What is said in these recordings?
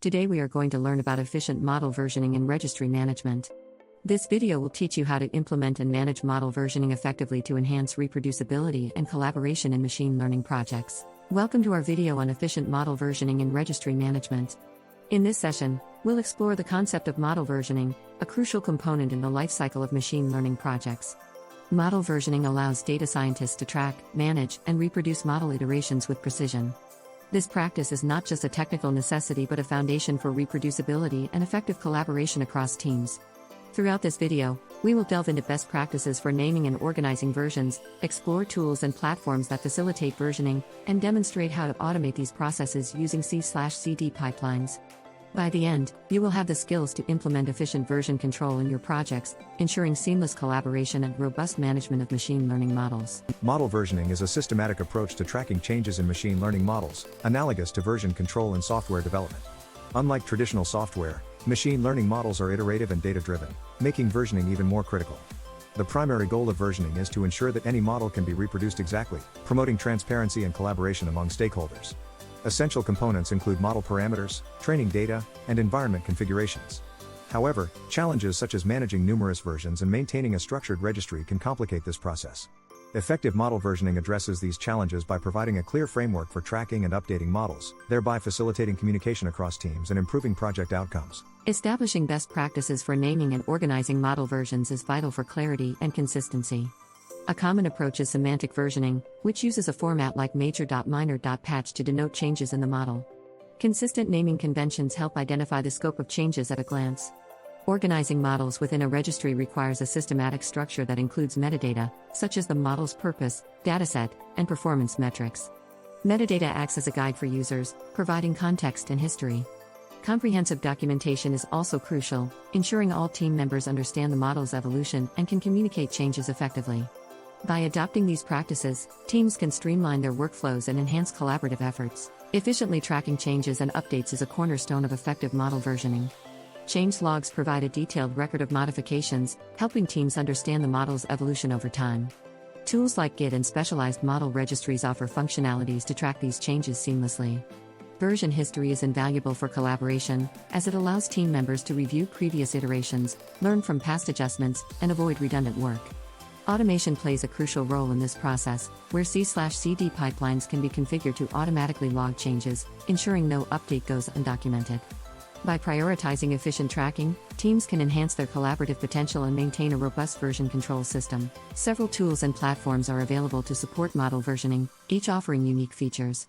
Today we are going to learn about efficient model versioning in registry management. This video will teach you how to implement and manage model versioning effectively to enhance reproducibility and collaboration in machine learning projects. Welcome to our video on efficient model versioning in registry management. In this session, we'll explore the concept of model versioning, a crucial component in the lifecycle of machine learning projects. Model versioning allows data scientists to track, manage, and reproduce model iterations with precision. This practice is not just a technical necessity but a foundation for reproducibility and effective collaboration across teams. Throughout this video, we will delve into best practices for naming and organizing versions, explore tools and platforms that facilitate versioning, and demonstrate how to automate these processes using C/CD pipelines. By the end, you will have the skills to implement efficient version control in your projects, ensuring seamless collaboration and robust management of machine learning models. Model versioning is a systematic approach to tracking changes in machine learning models, analogous to version control in software development. Unlike traditional software, machine learning models are iterative and data-driven, making versioning even more critical. The primary goal of versioning is to ensure that any model can be reproduced exactly, promoting transparency and collaboration among stakeholders. Essential components include model parameters, training data, and environment configurations. However, challenges such as managing numerous versions and maintaining a structured registry can complicate this process. Effective model versioning addresses these challenges by providing a clear framework for tracking and updating models, thereby facilitating communication across teams and improving project outcomes. Establishing best practices for naming and organizing model versions is vital for clarity and consistency. A common approach is semantic versioning, which uses a format like major.minor.patch to denote changes in the model. Consistent naming conventions help identify the scope of changes at a glance. Organizing models within a registry requires a systematic structure that includes metadata, such as the model's purpose, dataset, and performance metrics. Metadata acts as a guide for users, providing context and history. Comprehensive documentation is also crucial, ensuring all team members understand the model's evolution and can communicate changes effectively. By adopting these practices, teams can streamline their workflows and enhance collaborative efforts. Efficiently tracking changes and updates is a cornerstone of effective model versioning. Change logs provide a detailed record of modifications, helping teams understand the model's evolution over time. Tools like Git and specialized model registries offer functionalities to track these changes seamlessly. Version history is invaluable for collaboration, as it allows team members to review previous iterations, learn from past adjustments, and avoid redundant work. Automation plays a crucial role in this process, where C/CD pipelines can be configured to automatically log changes, ensuring no update goes undocumented. By prioritizing efficient tracking, teams can enhance their collaborative potential and maintain a robust version control system. Several tools and platforms are available to support model versioning, each offering unique features.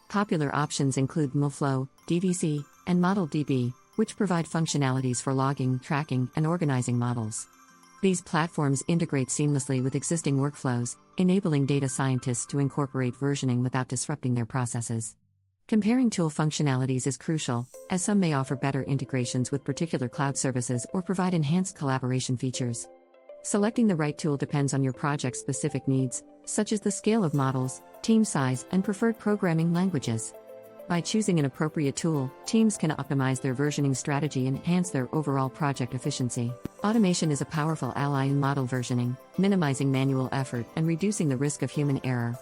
Popular options include MLflow, DVC, and ModelDB, which provide functionalities for logging, tracking, and organizing models. These platforms integrate seamlessly with existing workflows, enabling data scientists to incorporate versioning without disrupting their processes. Comparing tool functionalities is crucial, as some may offer better integrations with particular cloud services or provide enhanced collaboration features. Selecting the right tool depends on your project's specific needs, such as the scale of models, team size, and preferred programming languages. By choosing an appropriate tool, teams can optimize their versioning strategy and enhance their overall project efficiency. Automation is a powerful ally in model versioning, minimizing manual effort and reducing the risk of human error.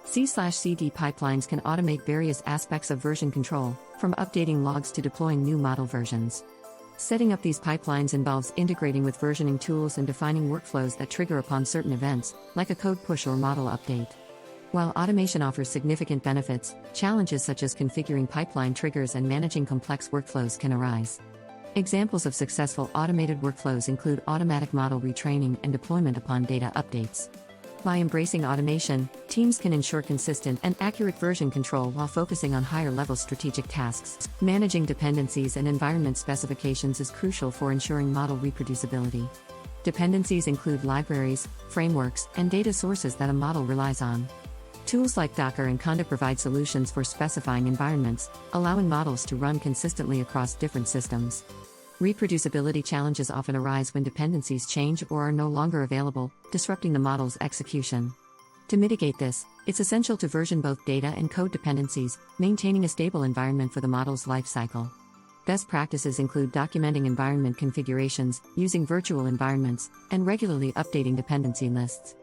C/CD pipelines can automate various aspects of version control, from updating logs to deploying new model versions. Setting up these pipelines involves integrating with versioning tools and defining workflows that trigger upon certain events, like a code push or model update. While automation offers significant benefits, challenges such as configuring pipeline triggers and managing complex workflows can arise. Examples of successful automated workflows include automatic model retraining and deployment upon data updates. By embracing automation, teams can ensure consistent and accurate version control while focusing on higher-level strategic tasks. Managing dependencies and environment specifications is crucial for ensuring model reproducibility. Dependencies include libraries, frameworks, and data sources that a model relies on. Tools like Docker and Conda provide solutions for specifying environments, allowing models to run consistently across different systems. Reproducibility challenges often arise when dependencies change or are no longer available, disrupting the model's execution. To mitigate this, it's essential to version both data and code dependencies, maintaining a stable environment for the model's lifecycle. Best practices include documenting environment configurations, using virtual environments, and regularly updating dependency lists.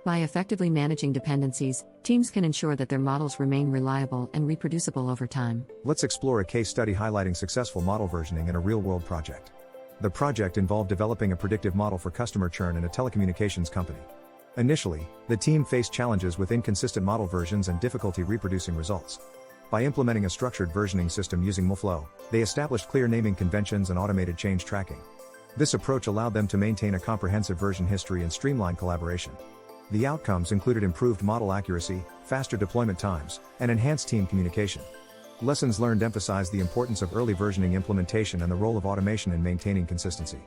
By effectively managing dependencies, teams can ensure that their models remain reliable and reproducible over time. Let's explore a case study highlighting successful model versioning in a real-world project. The project involved developing a predictive model for customer churn in a telecommunications company. Initially, the team faced challenges with inconsistent model versions and difficulty reproducing results. By implementing a structured versioning system using MLflow, they established clear naming conventions and automated change tracking. This approach allowed them to maintain a comprehensive version history and streamline collaboration. The outcomes included improved model accuracy, faster deployment times, and enhanced team communication. Lessons learned emphasize the importance of early versioning implementation and the role of automation in maintaining consistency.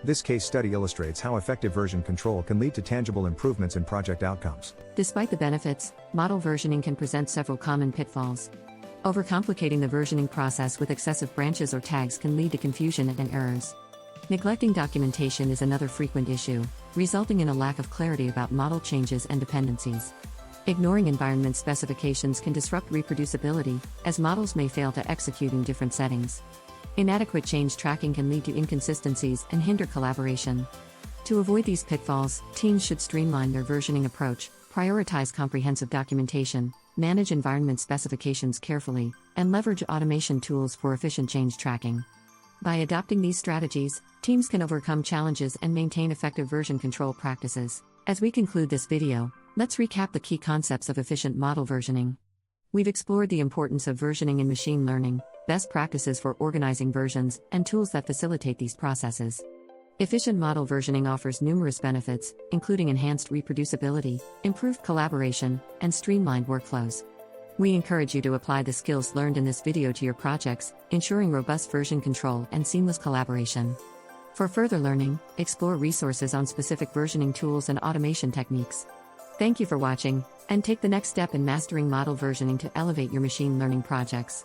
This case study illustrates how effective version control can lead to tangible improvements in project outcomes. Despite the benefits, model versioning can present several common pitfalls. Overcomplicating the versioning process with excessive branches or tags can lead to confusion and errors. Neglecting documentation is another frequent issue, resulting in a lack of clarity about model changes and dependencies. Ignoring environment specifications can disrupt reproducibility, as models may fail to execute in different settings. Inadequate change tracking can lead to inconsistencies and hinder collaboration. To avoid these pitfalls, teams should streamline their versioning approach, prioritize comprehensive documentation, manage environment specifications carefully, and leverage automation tools for efficient change tracking. By adopting these strategies, teams can overcome challenges and maintain effective version control practices. As we conclude this video, let's recap the key concepts of efficient model versioning. We've explored the importance of versioning in machine learning, best practices for organizing versions, and tools that facilitate these processes. Efficient model versioning offers numerous benefits, including enhanced reproducibility, improved collaboration, and streamlined workflows. We encourage you to apply the skills learned in this video to your projects, ensuring robust version control and seamless collaboration. For further learning, explore resources on specific versioning tools and automation techniques. Thank you for watching, and take the next step in mastering model versioning to elevate your machine learning projects.